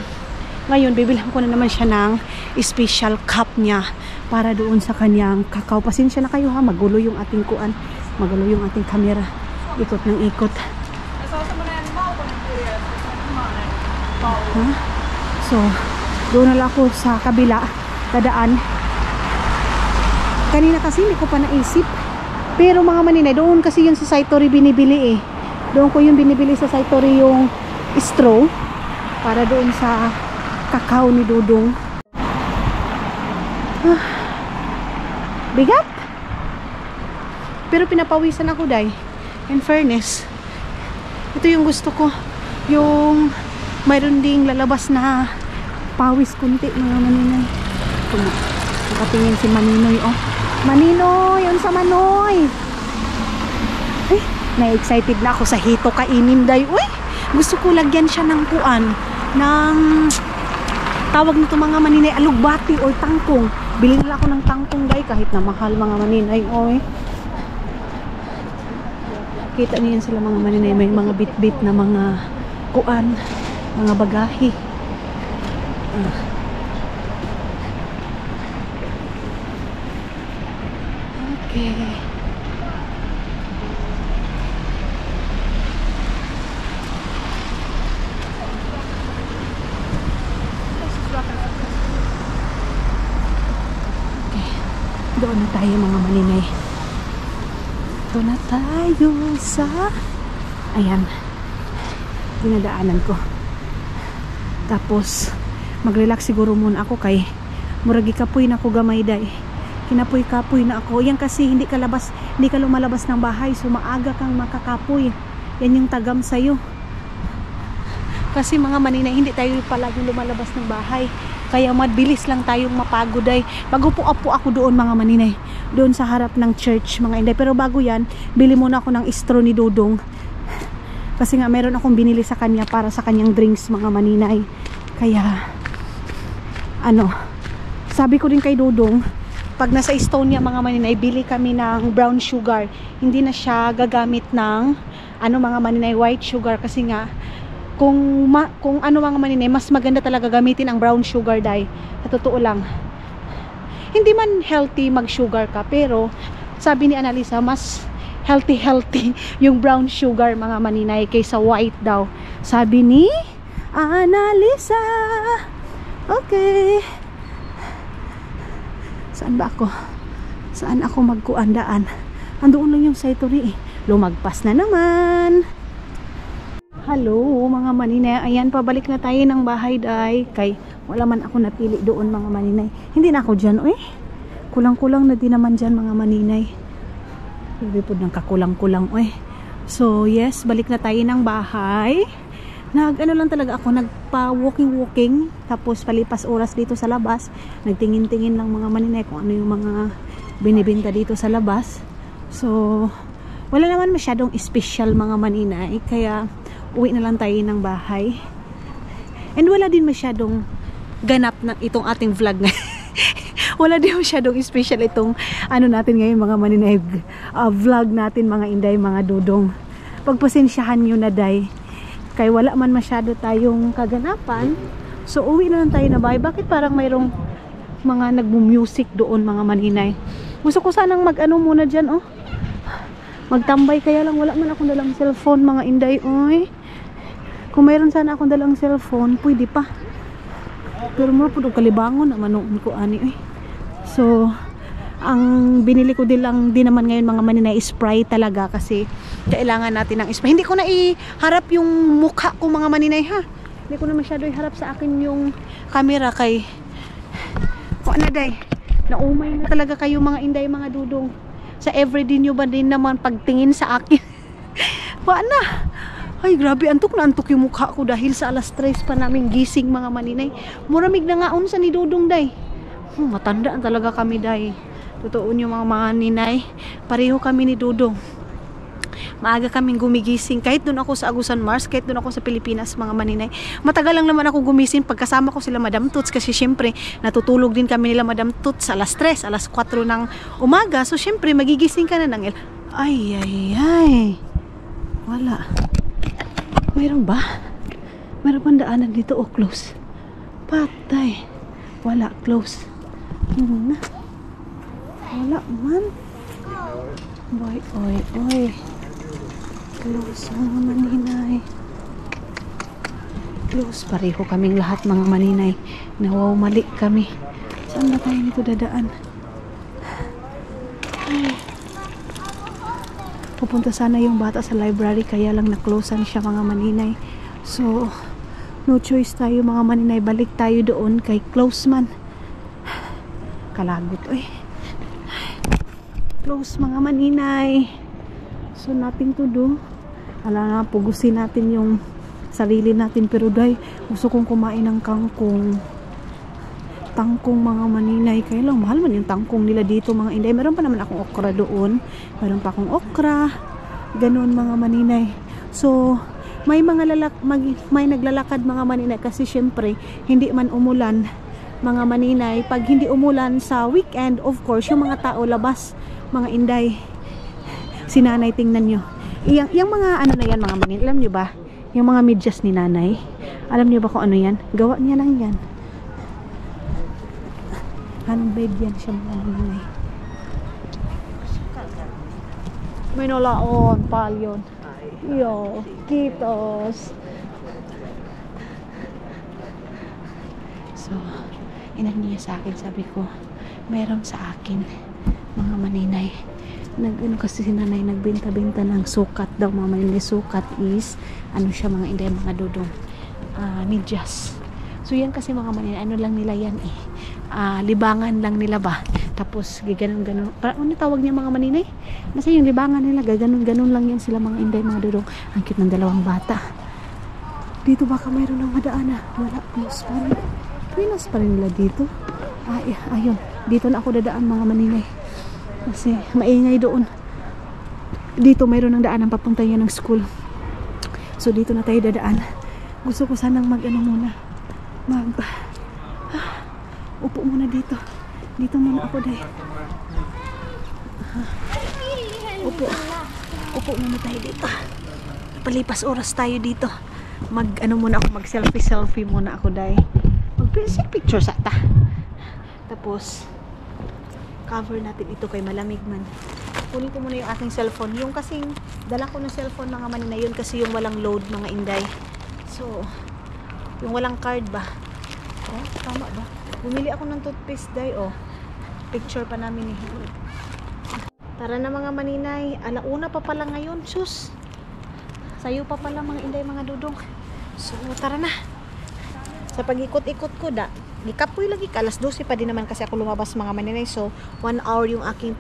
ngayon, bibilhan ko na naman siya ng special cup niya para doon sa kanyang kakao. Pasensya na kayo ha, magulo yung ating kuan. Magulo yung ating camera. Ikot ng ikot. So, doon na lang ako sa kabila. Dadaan. Kanina kasi hindi ko pa naisip. Pero mga maninay, doon kasi yun sa Saitory binibili eh. Doon ko yung binibili sa Saitory yung straw. Para doon sa kakao ni Dudong. Bigat. Pero pinapawisan ako day. In fairness, ito yung gusto ko. Yung mayroon ding lalabas na pawis kunti mga maninay. Nakatingin si Maninoy. Oh, Maninoy! Yun sa Manoy! Ay, na-excited na ako sa hito kainin day. Uy! Gusto ko lagyan siya ng kuan. Ng tawag nito mga maninay, alugbati or tangkong. Bili nila ako ng tangkong day kahit na mahal mga maninay. Oy. Kita niyo sila mga maninay, may mga bit-bit na mga kuan, mga bagahe. Okay. Doon na tayo mga maninay. Doon na tayo sa ayan, dinadaanan ko. Tapos mag-relax siguro muna ako kay muragi kapoy na ko gamay day. Kinapoy-kapoy na ako. Yan kasi hindi ka lumalabas ng bahay, so maaga kang makakapoy. Yan yung tagam sa'yo. Kasi mga maninay, hindi tayo palaging lumalabas ng bahay. Kaya mabilis lang tayong mapagod ay. Mag-upo-apo ako doon mga maninay. Doon sa harap ng church mga inday. Pero bago yan, bili muna ako ng straw ni Dodong. Kasi nga meron akong binili sa kanya para sa kanyang drinks mga maninay. Kaya, sabi ko din kay Dodong, pag nasa Estonia mga maninay, bili kami ng brown sugar. Hindi na siya gagamit ng mga maninay, white sugar. Kasi nga, kung mga maninay, mas maganda talaga gamitin ang brown sugar dahil sa totoo lang hindi man healthy mag sugar ka, pero sabi ni Annalisa mas healthy yung brown sugar mga maninay kaysa white daw, sabi ni Annalisa. Okay, saan ako magkuandaan? Andoon lang yung Saituri lumagpas na naman. Hello mga maninay, ayan pabalik na tayo ng bahay day, kay wala man ako napili doon mga maninay. Hindi na ako dyan, kulang-kulang na din naman dyan mga maninay. Hindi po nang kakulang-kulang, So yes, balik na tayo ng bahay. Lang talaga ako, nagpa-walking, tapos palipas oras dito sa labas. Nagtingin-tingin lang mga maninay kung ano yung mga binibenta dito sa labas. So wala naman masyadong special mga maninay, kaya uwi na lang tayo ng bahay. And wala din masyadong ganap na itong ating vlog na. Wala din masyadong special itong natin ngayon mga maninay, vlog natin mga inday, mga dudong. Pagpasensyahan nyo na day, kay wala man masyado tayong kaganapan. So uwi na lang tayo na bahay. Bakit parang mayroong mga nagmu-music doon mga maninay? Gusto ko sanang muna dyan, magtambay, kaya lang wala man akong dalang cellphone mga inday. Kung mayroon sana akong dalang cellphone, pwede pa. Pero mo po kalibangon naman ko ani. So ang binili ko din naman ngayon mga maninay, spray talaga, kasi kailangan natin ng spray. Hindi ko na iharap yung mukha ko mga maninay ha. Hindi ko na masyado iharap sa akin yung camera kay day. Naumay na talaga kayo mga inday, mga dudong. Sa everyday nyo ba din naman pagtingin sa akin? Paana? Ay, grabe, antok na antok yung mukha ko dahil sa alas 3 pa namin gising mga maninay. Muramig na nga unsa ni Dodong day. Matandaan talaga kami day. Totoo nyo mga maninay. Pareho kami ni Dodong. Maaga kaming gumigising. Kahit doon ako sa Agusan Mars, kahit doon ako sa Pilipinas mga maninay. Matagal lang naman ako gumising pagkasama ko sila Madam Toots, kasi syempre natutulog din kami nila Madam Toots alas 3, alas 4 ng umaga. So syempre magigising ka na ng ay. Wala. Mayroon ba? Mayroon pang daanan dito close. Patay. Wala, close. Wala man. Oy. Close mga maninay. Close. Pareho kaming lahat mga maninay. Mali kami. Saan ba tayo nito dadaan? Pupunta sana yung bata sa library, kaya lang na-closean siya mga maninay. So no choice tayo mga maninay, balik tayo doon kay close man. Kalagot close mga maninay. So nothing to do. Ala na, pugusin natin yung sarili natin. Pero day, gusto kong kumain ng tangkong mga maninay. Kaya lang mahal man yung tangkong nila dito mga inday. Meron pa naman akong okra doon. Meron pa akong okra. Ganon mga maninay. So may naglalakad mga maninay, kasi syempre hindi man umulan mga maninay. Pag hindi umulan sa weekend, of course yung mga tao labas mga inday. Si nanay, tingnan nyo yung mga na yan mga maninay. Alam nyo ba yung mga medyas ni nanay? Alam nyo ba kung ano yan? Gawa niya lang yan. Handmade yan siya mga maninay. May nolaon, palyon. Yo, kitos. So, inan niya sa akin, sabi ko, meron sa akin mga maninay. Kasi si nanay nagbenta-benta ng sukat daw mga maninay. Sukat is, siya mga inday, mga dudong, medyas. So, So yan kasi mga maninay, ano lang nila yan eh. Libangan lang nila ba. Tapos gaganon-ganon. Parang ano tawag niya mga maninay? Basta yung libangan nila, gaganon-ganon lang yan sila mga inday, mga dudong. Ang cute ng dalawang bata. Dito baka mayroon ng madaan. Wala, close pa rin. Pinas pa rin nila dito. Ayun. Dito na ako dadaan mga maninay. Kasi maingay doon. Dito mayroon ng daan ang papunta yan ng school. So dito na tayo dadaan. Gusto ko sanang muna. Upo muna dito. Dito muna ako dahil. Upo muna tayo dito. Palipas oras tayo dito. Muna ako, mag selfie muna ako dahil. Picture sa ta. Tapos cover natin ito kay malamig man. Kunin ko muna yung aking cellphone. Yung kasing dala ko ng cellphone mga maninay, yun kasi yung walang load mga inday. So yung walang card ba? Tama ba? Bumili ako ng toothpaste dahil picture pa namin eh. Tara na mga maninay. Alauna pa pala ngayon. Sus. Sayo pa pala mga inday, mga dudong. So tara na. Sa pag-ikot-ikot ko gikapoy lagi ka. Alas 12 pa din naman kasi ako lumabas mga maninay. So 1 hour yung aking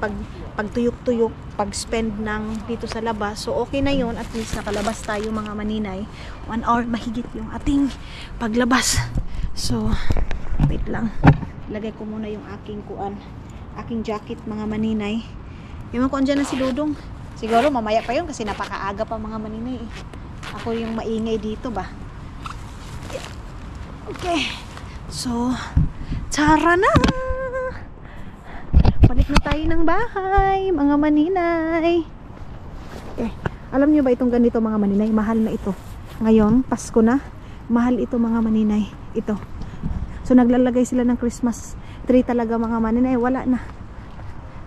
pagtuyok-tuyok, pag-spend ng dito sa labas. So okay na yun. At least nakalabas tayo mga maninay. 1 hour mahigit yung ating paglabas. So wait lang. Lagay ko muna yung aking jacket mga maninay. Yung ko andyan na si Dudong. Siguro mamaya pa yun kasi napakaaga pa mga maninay eh. Ako yung maingay dito ba. Okay. So tara na. Balik na tayo ng bahay mga maninay. Okay. Alam nyo ba itong ganito mga maninay? Mahal na ito. Ngayon, Pasko na. Mahal ito mga maninay. Ito. So naglalagay sila ng Christmas tree talaga mga maninay. Wala na.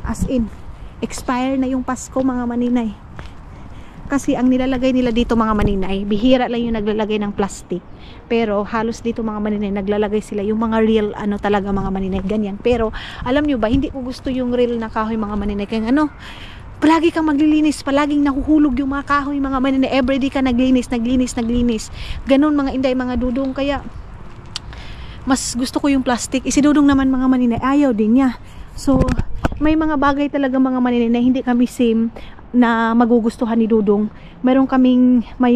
As in, expire na yung Pasko mga maninay. Kasi ang nilalagay nila dito mga maninay, bihira lang yung naglalagay ng plastic. Pero halos dito mga maninay, naglalagay sila yung mga real talaga mga maninay, ganyan. Pero alam nyo ba, hindi ko gusto yung real na kahoy mga maninay. Kaya palagi kang maglilinis, palaging nahuhulog yung mga kahoy mga maninay. Everyday ka naglinis. Ganon mga inday, mga dudong. Kaya mas gusto ko yung plastic. Si Dudong naman mga maninay, ayaw din niya. So may mga bagay talaga mga maninay na hindi kami same na magugustuhan ni Dudong. May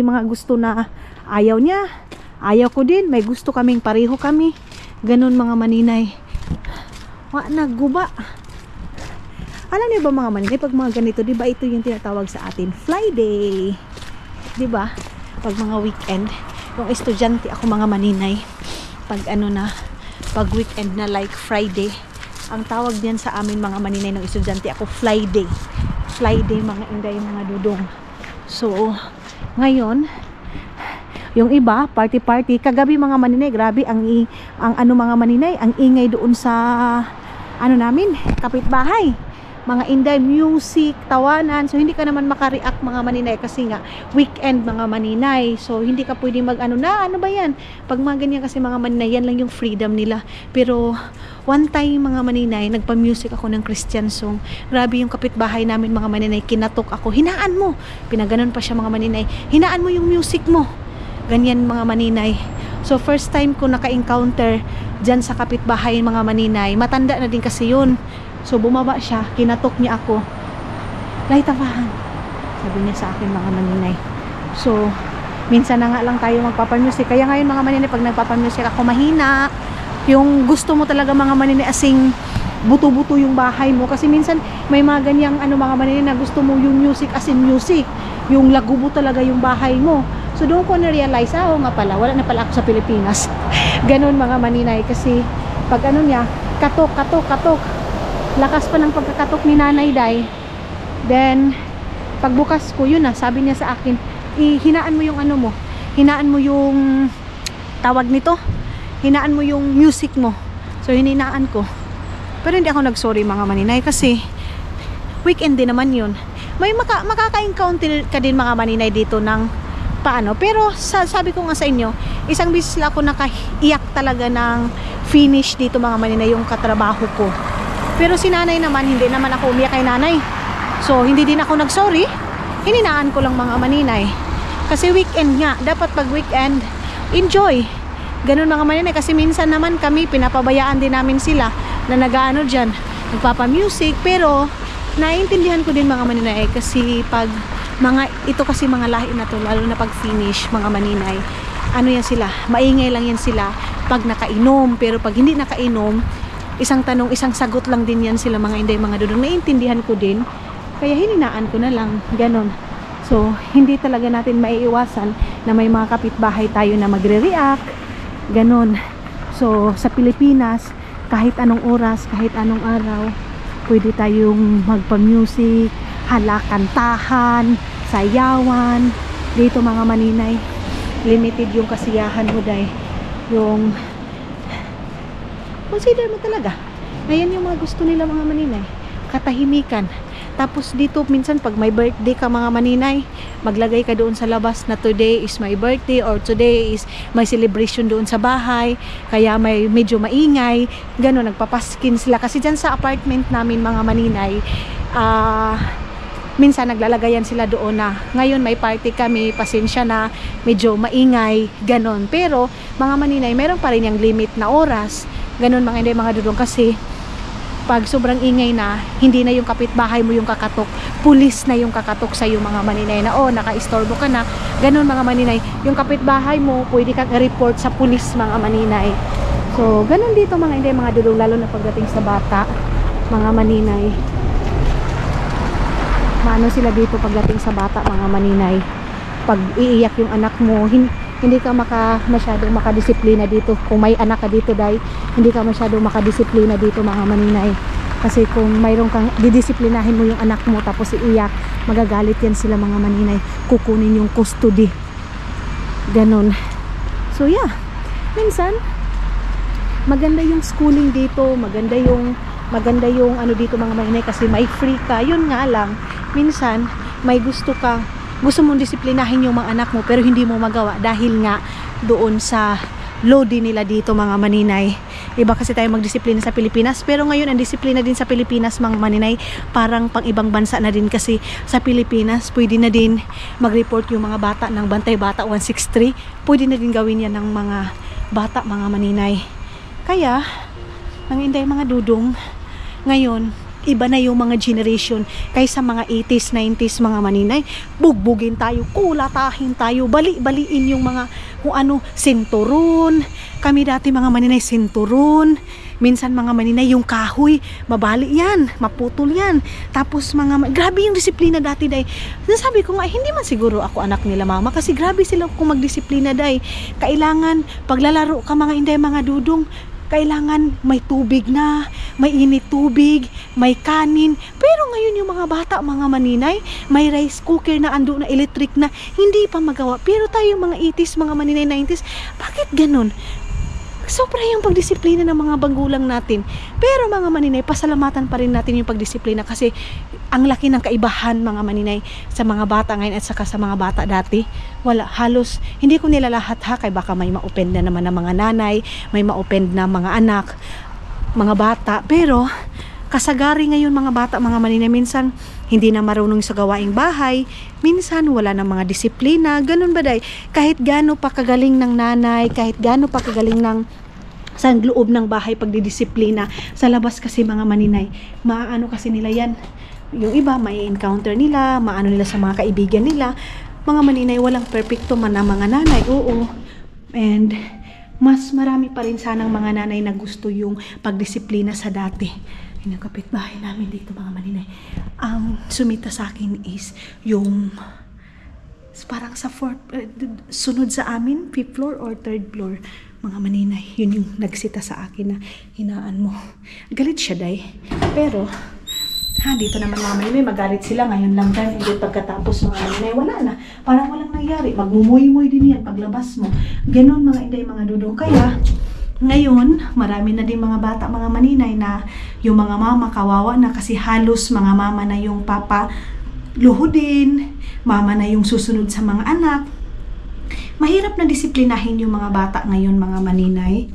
mga gusto na ayaw niya, ayaw ko din, may gusto kaming pareho kami. Ganon mga maninay. Nagguba. Alam niyo ba mga maninay, pag mga ganito, di ba ito yung tinatawag sa atin fly day, di ba? Pag mga weekend, yung estudyante ako mga maninay, pag weekend na like Friday, ang tawag diyan sa amin mga maninay ng estudyante ako, fly day mga inday, mga dudong. So ngayon yung iba party kagabi mga maninay, grabe ang mga maninay, ang ingay doon sa namin, kapitbahay mga inday, music, tawanan. So hindi ka naman makareact mga maninay kasi nga weekend mga maninay. So hindi ka pwedeng ano ba yan, pag mga ganyan kasi mga maninay, yan lang yung freedom nila. Pero one time mga maninay, nagpa-music ako ng Christian song. Grabe yung kapitbahay namin mga maninay, kinatok ako, hinaan mo, pinaganon pa siya mga maninay, hinaan mo yung music mo, ganyan mga maninay. So first time ko naka-encounter dyan sa kapitbahay mga maninay, matanda na din kasi yun. So bumaba siya, kinatok niya ako, laitapahan, sabi niya sa akin mga maninay. So minsan na nga lang tayo magpapamusic. Kaya ngayon mga maninay, pag nagpapamusic ako, mahina. Yung gusto mo talaga mga maninay, asing buto-buto yung bahay mo. Kasi minsan may mga ganyang mga maninay na gusto mo yung music as in music, yung lagubo talaga yung bahay mo. So doon ko na-realize, nga pala, wala na pala ako sa Pilipinas. Ganon mga maninay. Kasi pag niya, katok. Lakas pa ng pagkakatok ni Nanay Day. Then pagbukas ko, yun sabi niya sa akin, hinaan mo yung mo, hinaan mo yung tawag nito, hinaan mo yung music mo. So hininaan ko. Pero hindi ako nag-sorry mga maninay kasi weekend din naman yun. May makaka-encounter ka din mga maninay dito ng paano. Pero sabi ko nga sa inyo, isang beses lang ako nakaiyak talaga ng finish dito mga maninay, yung katrabaho ko. Pero si nanay naman, hindi naman ako umiyak kay nanay. So hindi din ako nag-sorry, hininaan ko lang mga maninay. Kasi weekend nga, dapat pag weekend, enjoy. Ganun mga maninay, kasi minsan naman kami, pinapabayaan din namin sila na nag-ano dyan, nagpapa-music. Pero, naiintindihan ko din mga maninay, kasi pag ito kasi mga lahi na to, lalo na pag finish, mga maninay, ano yan sila, maingay lang yan sila pag nakainom. Pero pag hindi nakainom, isang tanong, isang sagot lang din yan sila mga inday, mga dudong. Naiintindihan ko din, kaya hininaan ko na lang, ganon. So, hindi talaga natin maiiwasan na may mga kapitbahay tayo na magre-react, ganon. So, sa Pilipinas, kahit anong oras, kahit anong araw, pwede tayong magpa-music, halakantahan, sayawan. Dito mga maninay, limited yung kasiyahan mo dahil yung consider mo talaga. Ngayon yung mga gusto nila mga maninay, katahimikan. Tapos dito minsan pag may birthday ka mga maninay, maglagay ka doon sa labas na today is my birthday or today is may celebration doon sa bahay, kaya may medyo maingay, gano'n, nagpapaskin sila. Kasi dyan sa apartment namin mga maninay, minsan naglalagayan sila doon na ngayon may party kami, pasensya na, medyo maingay, gano'n. Pero mga maninay, meron pa rin yung limit na oras, gano'n mga hindi mga dudong. Kasi pag sobrang ingay na, hindi na yung kapitbahay mo yung kakatok, pulis na yung kakatok sa yung mga maninay na, oh, naka-istorbo ka na, ganun mga maninay. Yung kapitbahay mo, pwede kang report sa pulis mga maninay. So, ganun dito mga hindi, mga dulong, lalo na pagdating sa bata, mga maninay. Maano sila dito pagdating sa bata, mga maninay. Pag iiyak yung anak mo, hindi ka masyadong makadisiplina dito. Kung may anak ka dito dahil hindi ka masyadong makadisiplina dito mga maninay. Kasi kung mayroon kang didisiplinahin mo yung anak mo tapos iiyak, magagalit yan sila mga maninay. Kukunin yung custody. Ganon. So yeah, minsan maganda yung schooling dito, maganda yung ano dito mga maninay, kasi may free ka. Yun nga lang, minsan may gusto mong disiplinahin yung mga anak mo pero hindi mo magawa dahil nga doon sa loading nila dito mga maninay. Iba kasi tayo magdisiplina sa Pilipinas, pero ngayon ang disiplina din sa Pilipinas mga maninay parang pang ibang bansa na din, kasi sa Pilipinas pwede na din mag-report yung mga bata ng Bantay Bata 163, pwede na din gawin yan ng mga bata mga maninay. Kaya ang inday mga dudong, ngayon iba na yung mga generation kaysa mga 80s, 90s mga maninay. Bugbugin tayo, kulatahin tayo, bali-baliin yung mga kung ano, sinturon. Kami dati mga maninay, sinturon. Minsan mga maninay, yung kahoy, mabali yan, maputol yan. Tapos grabe yung disiplina dati day. Nasabi ko nga, hindi man siguro ako anak nila mama, kasi grabe sila kung magdisiplina day. Kailangan, paglalaro ka mga inday mga dudong, kailangan may tubig na, may init tubig, may kanin. Pero ngayon yung mga bata, mga maninay, may rice cooker na ando na electric na, hindi pa magawa. Pero tayo mga 80s, mga maninay 90s, bakit ganun? Sobra yung pagdisiplina ng mga magulang natin. Pero mga maninay, pasalamatan pa rin natin yung pagdisiplina, kasi ang laki ng kaibahan mga maninay sa mga bata ngayon at saka sa mga bata dati. Wala, halos, hindi ko nila lahat ha, kaya baka may ma-offend na naman ng mga nanay, may ma-offend na mga anak, mga bata. Pero kasagari ngayon mga bata, mga maninay, minsan hindi na marunong sa gawaing bahay, minsan wala ng mga disiplina, ganun ba day? Kahit gaano pa kagaling ng nanay, kahit gaano pa kagaling ng sa loob ng bahay pagdidisiplina, sa labas kasi mga maninay, maano kasi nila yan. Yung iba, may encounter nila, maano nila sa mga kaibigan nila. Mga maninay, walang perfecto man ang mga nanay, oo. And mas marami pa rin sanang mga nanay na gusto yung pagdisiplina sa dati. Yung kapitbahay namin dito mga maninay, ang sumita sa akin is yung parang sa sunod sa amin, 5th floor or 3rd floor, mga maninay, yun yung nagsita sa akin na hinaan mo. Galit siya day, pero dito naman mga maninay, magalit sila ngayon lang dyan, hindi pagkatapos mga maninay, wala na, parang walang nangyari, magmumuy-muy din yan paglabas mo, ganon mga inday mga dudong. Kaya ngayon, marami na din mga bata, mga maninay, na yung mga mama kawawa na, kasi halos mga mama na yung papa luhudin, mama na yung susunod sa mga anak. Mahirap na disiplinahin yung mga bata ngayon mga maninay.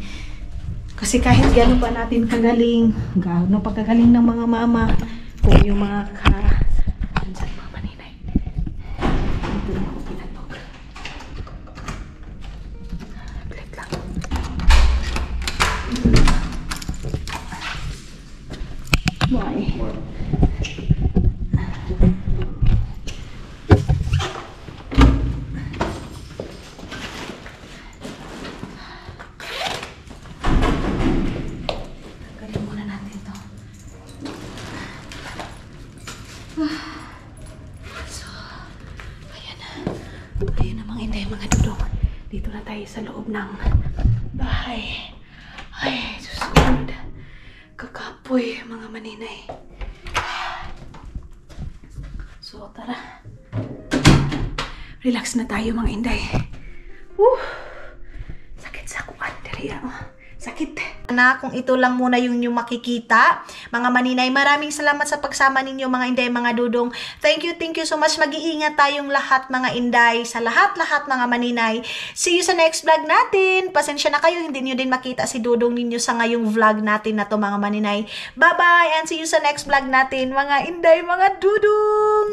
Kasi kahit gano'n pa natin kagaling, gano'n pa kagaling ng mga mama, kung yung mga mga maninay. Ito lang ako pinatog. Balik lang. Okay, mga dudong. Dito na tayo sa loob ng bahay. Ay, susunod. Kakapoy, mga maninay. So, tara. Relax na tayo, mga inday. Woo! Sakit sa kuwan. Dari ako. Sakit. Na, kung ito lang muna yung makikita, mga maninay, maraming salamat sa pagsama ninyo, mga inday, mga dudong. Thank you so much. Mag-iingat tayong lahat, mga inday, sa lahat-lahat, mga maninay. See you sa next vlog natin. Pasensya na kayo, hindi nyo din makita si dudong ninyo sa ngayong vlog natin na to, mga maninay. Bye-bye and see you sa next vlog natin, mga inday, mga dudong.